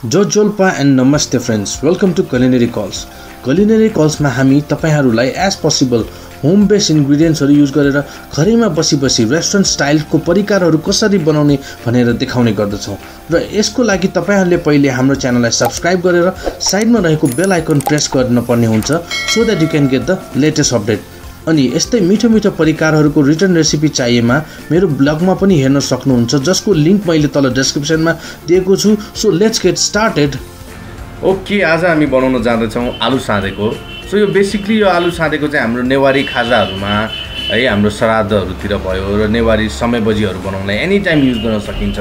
जोल्पा and नमस्ते friends, welcome to culinary kals. Culinary कल्समा हामी तपाईहरुलाई एज पसिबल होम बेस्ड इन्ग्रेडिएन्ट्सहरु युज गरेर घरैमा बसी रेस्टुरेन्ट स्टाइलको परिकारहरु कसरी बनाउने भनेर देखाउने गर्दछौं। र यसको लागि तपाईहरुले पहिले हाम्रो च्यानललाई सब्स्क्राइब गरेर साइडमा रहेको बेल आइकन प्रेस गर्न पर्ने हुन्छ so that you can get the latest update. अनि यस्तै मिठो परिकारहरुको रिटर्न रेसिपी चाहिएमा मेरो ब्लगमा पनि हेर्न सक्नुहुन्छ, जसको लिंक मैले तल डिस्क्रिप्सनमा दिएको छु। So let's get started. Okay, आज हामी बनाउन जाँदैछौँ आलु साँधेको। सो यो बेसिकली यो आलु साँधेको चाहिँ हाम्रो नेवारी खाजाहरुमा है, हाम्रो श्राद्धहरुतिर भयो र नेवारी समय बजीहरु बनाउनलाई एनी टाइम युज गर्न सकिन्छ।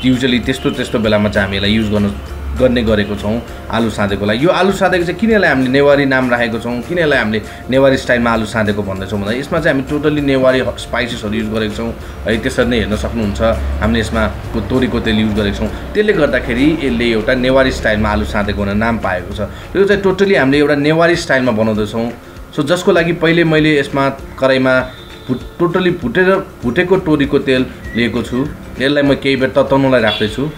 युजुअली त्यस्तो बेलामा चाहिँ हामी यसलाई युज गर्ने गरेको छौं आलु साँधेकोलाई। यो आलु साँधेको चाहिँ किन यसलाई हामीले नेवारी नाम राखेको छौं, किन यसलाई हामीले नेवारी स्टाइलमा आलु साँधेको भन्दैछौँ भन्दा यसमा चाहिँ हामी टोटली नेवारी स्पाइसेसहरु युज गरेको छौं है। त्यसरी नै हेर्न सक्नुहुन्छ हामीले यसमा तोरीको तेल युज गरेको छौं। त्यसले गर्दाखेरि यसले एउटा नेवारी स्टाइलमा आलु साँधेको भनेर नाम पाएको छ। यो चाहिँ टोटली हामीले एउटा नेवारी स्टाइलमा बनाउँदैछौं। सो जसको लागि पहिले मैले यसमा कराईमा टोटली फुटेको तोरीको तेल लिएको छु। यसलाई म केही बेर तताउनलाई राख्दै छु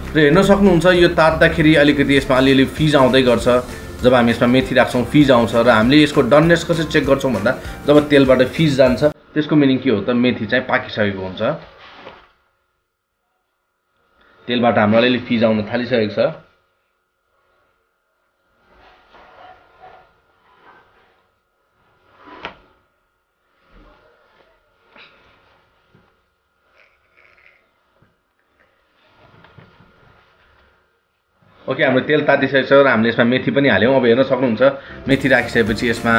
र हेर्न सक्नुहुन्छ यो तात्दाखेरि अलिकति यसमा अलिअलि फिज आउँदै गर्छ। जब हामी यसमा मेथी राख्छौं फिज आउँछ र हामीले यसको डननेस कसरी चेक गर्छौं भन्दा जब तेलबाट फिज जान्छ त्यसको मिनिङ के हो त मेथी चाहिँ पाकिसकेको हुन्छ। तेलबाट हाम्रो अलिअलि फिज आउन थालिसकेको छ। ओके, हाम्रो तेल तातिसकेको छ र हामीले यसमा मेथी पनि हाल्यौं। अब हेर्न सक्नुहुन्छ मेथी राखिसकेपछि यसमा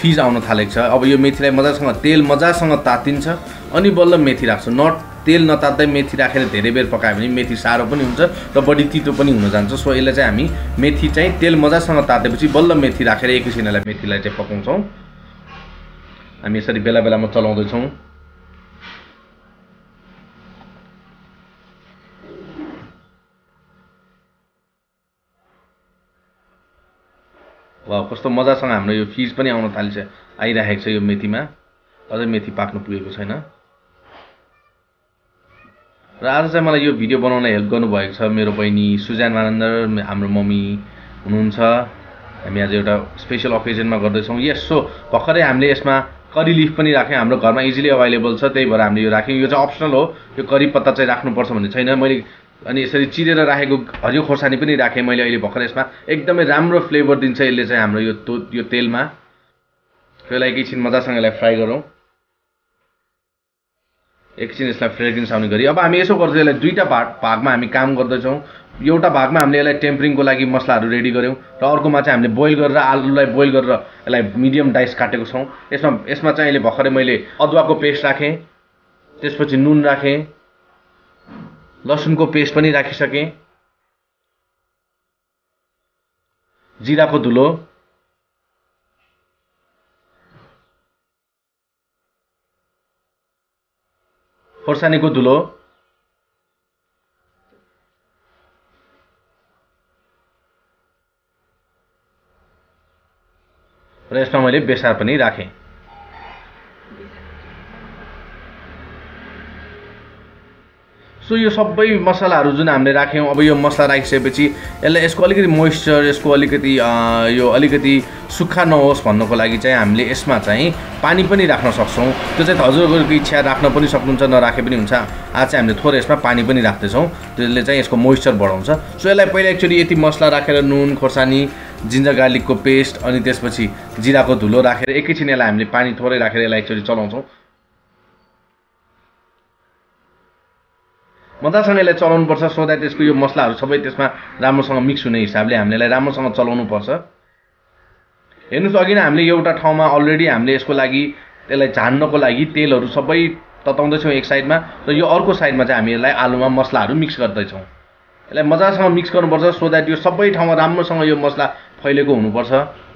फिज आउन थालेको छ। अब यो मेथीलाई तेल मजासँग तातिन्छ अनि बल्ल मेथी राख्छु। तेल नतात्दै मेथी राखेर धेरै बेर पकायो भने मेथी सारो पनि हुन्छ र बढी तितो पनि हुन जान्छ। सो यसलाई चाहिँ हामी मेथी चाहिँ तेल मजासँग तातेपछि बल्ल मेथी राखेर एकैछिन यसलाई मेथीलाई चाहिँ पकाउँछौं। हामी यसरी बेला बेलामा चलाउँदै छौं। वाह, कस्तो मजासँग हाम्रो यो फिज पनि आउन आइरहेको छ। यो मेथीमा अझै मेथी पाक्नु पुगेको छैन। र आज चाहिँ मलाई यो भिडियो बनाउन हेल्प गर्नुभएको छ मेरो बहिनी सुजान मानन्दर, हाम्रो मम्मी हुनुहुन्छ। हामी आज एउटा स्पेशल अकेजनमा गर्दैछौँ। यस, सो भर्खरै हामीले यसमा करी लिफ पनि राख्यौँ। हाम्रो घरमा इजिली अभाइलेबल छ, त्यही भएर हामीले यो राख्यौँ। यो चाहिँ अप्सनल हो, यो करी पत्ता चाहिँ राख्नुपर्छ भन्ने छैन। मैले अनि यसरी चिरेर राखेको हरियो खोर्सानी पनि राखेँ मैले अहिले भर्खर। यसमा एकदमै राम्रो फ्लेभर दिन्छ यसले चाहिँ हाम्रो यो तेलमा। यसलाई एकैछिन मजासँग यसलाई फ्राई गरौँ, एकछिन यसलाई फ्रेग्रेन्स आउने गरी। अब हामी यसो गर्छौँ, यसलाई दुईटा भागमा हामी काम गर्दैछौँ। एउटा भागमा हामीले यसलाई टेम्परिङको लागि मसलाहरू रेडी गर्यौँ र अर्कोमा चाहिँ हामीले बोइल गरेर आलुलाई बोइल गरेर यसलाई मिडियम डाइस काटेको छौँ। यसमा चाहिँ अहिले भर्खरै मैले अदुवाको पेस्ट राखेँ, त्यसपछि नुन राखेँ, लसुनको पेस्ट पनि राखिसकेँ, जिराको धुलो, खोर्सानीको धुलो, र यसमा मैले बेसार पनि राखेँ। सो यो सबै मसलाहरू जुन हामीले राख्यौँ, अब यो मसला राखिसकेपछि यसलाई यसको अलिकति मोइस्चर, यसको अलिकति सुक्खा नहोस् भन्नको लागि चाहिँ हामीले यसमा चाहिँ पानी पनि राख्न सक्छौँ। त्यो चाहिँ हजुरहरूको इच्छा, राख्न पनि सक्नुहुन्छ, नराखे पनि हुन्छ। आज चाहिँ हामीले थोरै यसमा पानी पनि राख्दैछौँ, त्यसले चाहिँ यसको मोइस्चर बढाउँछ। सो यसलाई पहिला एक्चुअली यति मसला राखेर नुन, खोर्सानी, जिन्जर गार्लिकको पेस्ट अनि त्यसपछि जिराको धुलो राखेर एकैछिन यसलाई हामीले पानी थोरै राखेर यसलाई एक्चुअली चलाउँछौँ। मजासँग यसलाई चलाउनुपर्छ सो द्याट यसको यो मसलाहरू सबै त्यसमा राम्रोसँग मिक्स हुने हिसाबले हामीले यसलाई राम्रोसँग चलाउनु पर्छ। हेर्नुहोस्, अघि नै हामीले एउटा ठाउँमा अलरेडी हामीले यसको लागि त्यसलाई झान्नको लागि तेलहरू सबै तताउँदैछौँ एक साइडमा, र यो अर्को साइडमा चाहिँ हामी यसलाई आलुमा मसलाहरू मिक्स गर्दैछौँ। यसलाई मजासँग मिक्स गर्नुपर्छ सो द्याट यो सबै ठाउँमा राम्रोसँग यो मसला फैलेको हुनुपर्छ।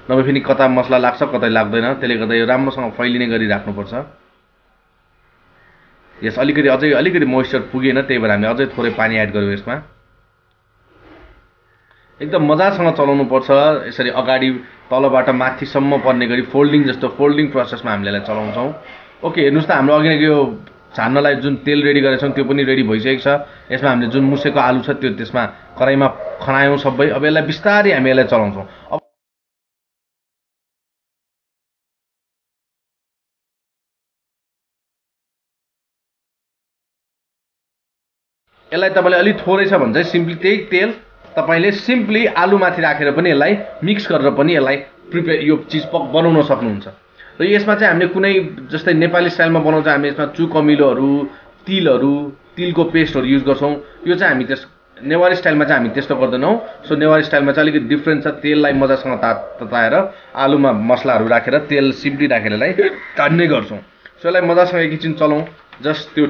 नभए फेरि कता मसला लाग्छ कतै लाग्दैन, त्यसले गर्दा यो राम्रोसँग फैलिने गरी राख्नुपर्छ। यस, अलिकति मोइस्चर पुगेन, त्यही भएर हामीले अझै थोरै पानी एड गर्यौँ यसमा। एकदम मजासँग चलाउनु पर्छ। यसरी अगाडि तलबाट माथिसम्म पर्ने गरी फोल्डिङ प्रोसेसमा हामीले यसलाई चलाउँछौँ। ओके, हेर्नुस् त हाम्रो अघि नै यो छान्नलाई जुन तेल रेडी गरेका छौँ त्यो पनि रेडी भइसकेको छ। यसमा हामीले जुन मुसेको आलु छ त्यो त्यसमा कराईमा खनायौँ सबै। अब यसलाई बिस्तारै हामी यसलाई चलाउँछौँ। अब यसलाई तपाईँले अलिक थोरै छ भने चाहिँ सिम्पली त्यही तेल तपाईँले सिम्पली आलुमाथि राखेर पनि यसलाई मिक्स गरेर पनि यसलाई प्रिपेयर यो चिज बनाउन सक्नुहुन्छ। र यसमा चाहिँ हामीले कुनै जस्तै नेपाली स्टाइलमा बनाउँछ हामी यसमा चुकमिलोहरू तिलको पेस्टहरू युज गर्छौँ। यो चाहिँ हामी नेवारी स्टाइलमा चाहिँ हामी त्यस्तो गर्दैनौँ। सो नेवारी स्टाइलमा चाहिँ अलिकति डिफ्रेन्ट छ। तेललाई मजासँग तताएर आलुमा मसलाहरू राखेर तेल सिम्पली राखेर यसलाई तान्ने गर्छौँ। सो यसलाई मजासँग एकैछिन चलाउँ। जस्ट त्यो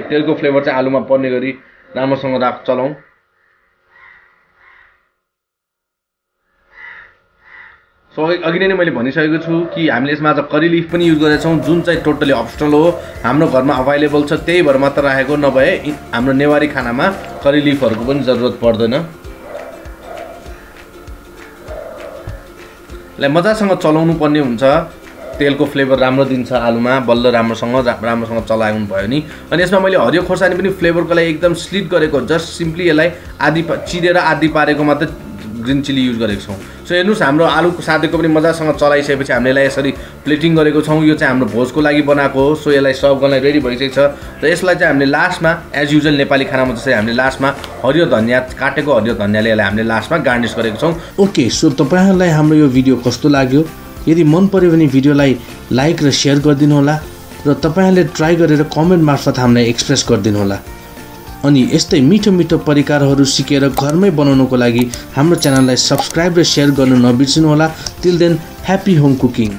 तेलको फ्लेभर चाहिँ आलुमा पर्ने गरी राम्रोसँग चलाउँ। सो अघि नै मैले भनिसकेको छु कि हामीले यसमा आज करी लिफ पनि युज गरेका छौँ, जुन चाहिँ टोटली अप्सनल हो। हाम्रो घरमा अभाइलेबल छ त्यही भएर मात्र राखेको, नभए हाम्रो नेवारी खानामा करी लिफहरूको पनि जरुरत पर्दैन। यसलाई मजासँग चलाउनु पर्ने हुन्छ। तेलको फ्लेभर राम्रो दिन्छ आलुमा, बल्ल राम्रोसँग चलाउनु भयो नि। अनि यसमा मैले हरियो खोर्सानी पनि फ्लेभरको लागि एकदम स्लिट गरेको, जस्ट सिम्पली यसलाई आधी चिरेर आधी पारेको मात्र ग्रिन चिली युज गरेको छौँ। सो हेर्नुहोस् हाम्रो आलु साँधेको पनि मजासँग चलाइसकेपछि हामीले यसलाई यसरी प्लेटिङ गरेको छौँ। यो चाहिँ हाम्रो भोजको लागि बनाएको हो। सो यसलाई सर्भ गर्नलाई रेडी भइसकेको छ। र यसलाई चाहिँ हामीले लास्टमा एज युजुअल नेपाली खानामा जस्तै हामीले लास्टमा हरियो धनियाँ काटेको हरियो धनियाँले यसलाई हामीले लास्टमा गार्निस गरेको छौँ। ओके, सो तपाईँहरूलाई हाम्रो यो भिडियो कस्तो लाग्यो? यदि मन पर्यो भने भिडियोलाई लाइक र सेयर गरिदिनु होला र तपाईँहरूले ट्राई गरेर कमेन्ट मार्फत हामीलाई एक्सप्रेस गरिदिनु होला। अनि यस्तै मिठो मिठो परिकारहरू सिकेर घरमै बनाउनको लागि हाम्रो च्यानललाई सब्सक्राइब र सेयर गर्न नबिर्सिनु होला। Till than happy home cooking.